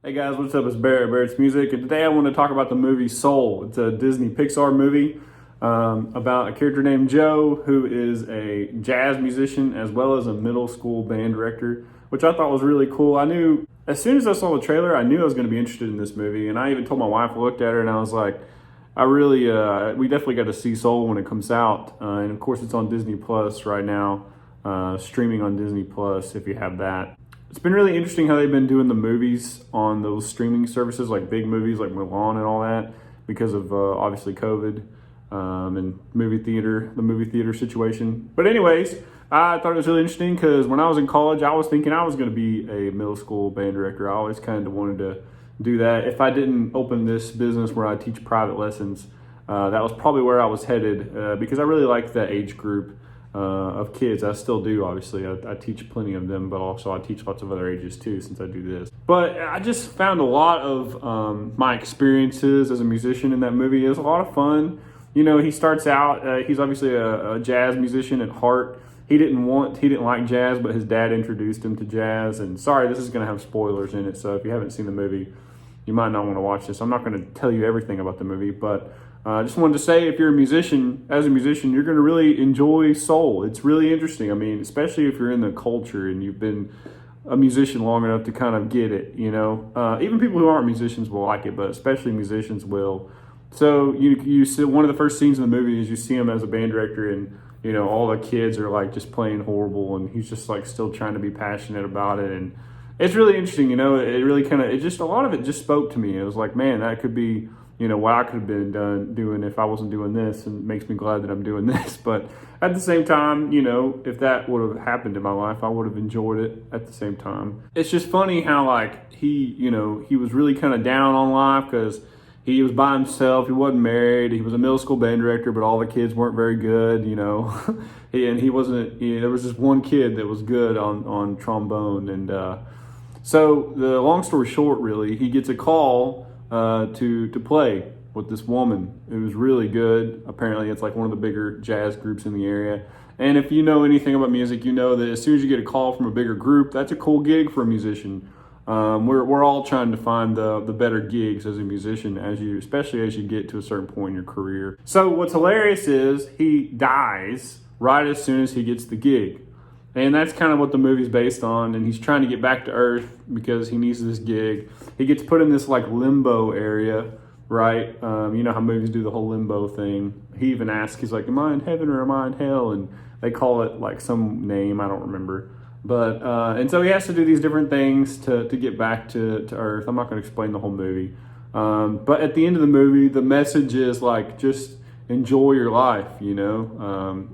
Hey guys, what's up? It's Barrett, Barrett's Music, and today I want to talk about the movie Soul. It's a Disney Pixar movie about a character named Joe who is a jazz musician as well as a middle school band director, which I thought was really cool. I knew as soon as I saw the trailer, I knew I was going to be interested in this movie, and I even told my wife, I looked at her, and I was like, we definitely got to see Soul when it comes out, and of course it's on Disney Plus right now, streaming on Disney Plus if you have that. It's been really interesting how they've been doing the movies on those streaming services, like big movies like Mulan and all that, because of obviously COVID and the movie theater situation. But anyways, I thought it was really interesting because when I was in college, I was thinking I was going to be a middle school band director. I always kind of wanted to do that. If I didn't open this business where I teach private lessons, that was probably where I was headed because I really like that age group. Of kids. I still do, obviously. I teach plenty of them, but also I teach lots of other ages too since I do this. But I just found a lot of my experiences as a musician in that movie. It was a lot of fun. You know, he starts out, he's obviously a jazz musician at heart. He didn't like jazz, but his dad introduced him to jazz. And sorry, this is going to have spoilers in it, so if you haven't seen the movie, you might not want to watch this. I'm not going to tell you everything about the movie, but I just wanted to say, if you're as a musician, you're going to really enjoy Soul. It's really interesting. I mean, especially if you're in the culture and you've been a musician long enough to kind of get it, you know. Even people who aren't musicians will like it, but especially musicians will. So you see one of the first scenes in the movie is you see him as a band director, and you know all the kids are like just playing horrible, and he's just like still trying to be passionate about it, and it's really interesting. You know, it really a lot of it just spoke to me. It was like, man, that could be, you know, what I could have been doing if I wasn't doing this, and it makes me glad that I'm doing this. But at the same time, you know, if that would have happened in my life, I would have enjoyed it at the same time. It's just funny how like he was really kind of down on life because he was by himself. He wasn't married. He was a middle school band director, but all the kids weren't very good, you know. He wasn't, there was just one kid that was good on trombone. And so the long story short, really, he gets a call to play with this woman who was really good. Apparently it's like one of the bigger jazz groups in the area. And if you know anything about music, you know that as soon as you get a call from a bigger group, that's a cool gig for a musician. We're all trying to find the better gigs as a musician, especially as you get to a certain point in your career. So what's hilarious is he dies right as soon as he gets the gig. And that's kind of what the movie's based on. And he's trying to get back to Earth because he needs this gig. He gets put in this like limbo area, right? You know how movies do the whole limbo thing. He even asks, he's like, am I in heaven or am I in hell? And they call it like some name, I don't remember. But, and so he has to do these different things to get back to Earth. I'm not going to explain the whole movie. But at the end of the movie, the message is like, just enjoy your life, you know,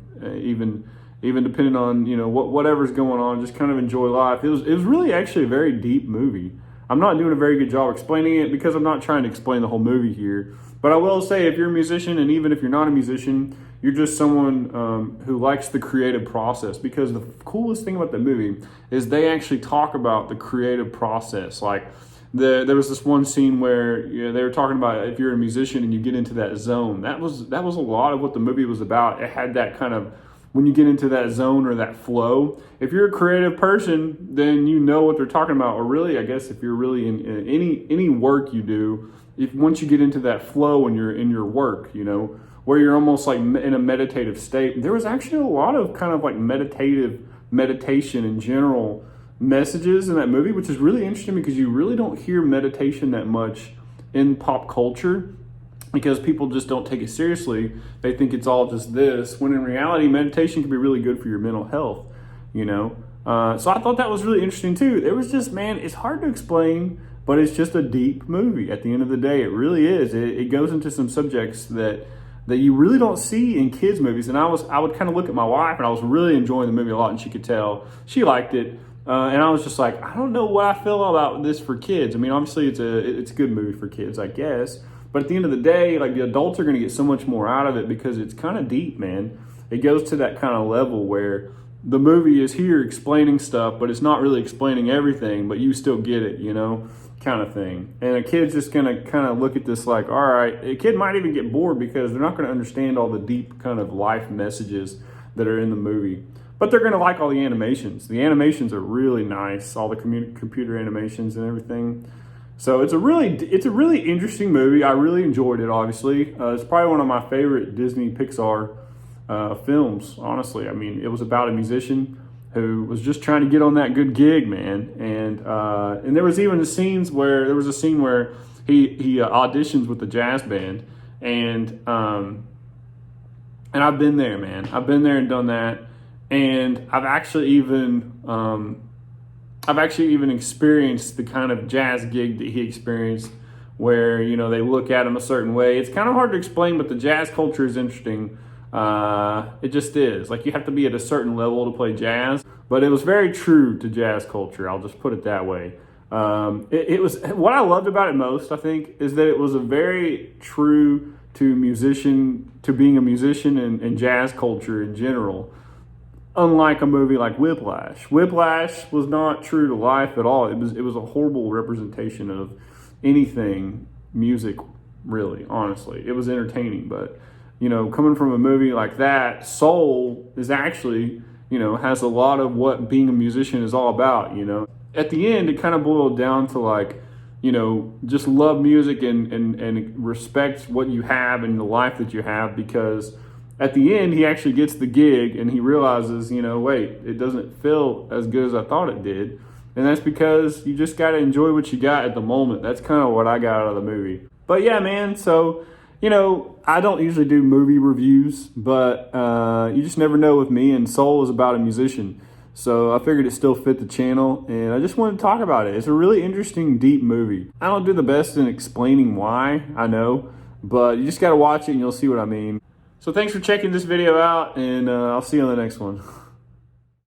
even depending on, you know, whatever's going on, just kind of enjoy life. It was really actually a very deep movie. I'm not doing a very good job explaining it because I'm not trying to explain the whole movie here. But I will say, if you're a musician, and even if you're not a musician, you're just someone who likes the creative process. Because the coolest thing about the movie is they actually talk about the creative process. Like there was this one scene where, you know, they were talking about if you're a musician and you get into that zone. That was a lot of what the movie was about. It had that kind of, when you get into that zone or that flow, if you're a creative person, then you know what they're talking about. Or really, I guess if you're really in any work you do, once you get into that flow when you're in your work, you know, where you're almost like in a meditative state. There was actually a lot of kind of like meditation in general messages in that movie, which is really interesting because you really don't hear meditation that much in pop culture, because people just don't take it seriously. They think it's all just this, when in reality, meditation can be really good for your mental health, you know? So I thought that was really interesting too. It was just, man, it's hard to explain, but it's just a deep movie at the end of the day. It really is. It goes into some subjects that you really don't see in kids' movies. And I would kind of look at my wife, and I was really enjoying the movie a lot, and she could tell she liked it. And I was just like, I don't know what I feel about this for kids. I mean, obviously it's a good movie for kids, I guess. But at the end of the day, like, the adults are going to get so much more out of it because it's kind of deep, man. It goes to that kind of level where the movie is here explaining stuff, but it's not really explaining everything, but you still get it, you know, kind of thing. And a kid's just going to kind of look at this like, all right, a kid might even get bored because they're not going to understand all the deep kind of life messages that are in the movie. But they're going to like all the animations. The animations are really nice, all the computer animations and everything. So it's a really interesting movie. I really enjoyed it. Obviously, it's probably one of my favorite Disney Pixar films. Honestly, I mean, it was about a musician who was just trying to get on that good gig, man. And there was even a scene where he auditions with the jazz band, and I've been there, man. I've been there and done that, and I've actually even experienced the kind of jazz gig that he experienced, where they look at him a certain way. It's kind of hard to explain, but the jazz culture is interesting. It just is. Like, you have to be at a certain level to play jazz, but it was very true to jazz culture. I'll just put it that way. It was, what I loved about it most, I think, is that it was a very true to being a musician and jazz culture in general. Unlike a movie like Whiplash. Whiplash was not true to life at all. It was a horrible representation of anything music, really, honestly. It was entertaining, but coming from a movie like that, Soul is actually, has a lot of what being a musician is all about. At the end, it kind of boiled down to, like, just love music and respect what you have and the life that you have, because at the end, he actually gets the gig and he realizes, wait, it doesn't feel as good as I thought it did. And that's because you just got to enjoy what you got at the moment. That's kind of what I got out of the movie. But yeah, man, so, I don't usually do movie reviews, but you just never know with me. And Soul is about a musician. So I figured it still fit the channel, and I just wanted to talk about it. It's a really interesting, deep movie. I don't do the best in explaining why, I know, but you just got to watch it and you'll see what I mean. So thanks for checking this video out, and I'll see you on the next one.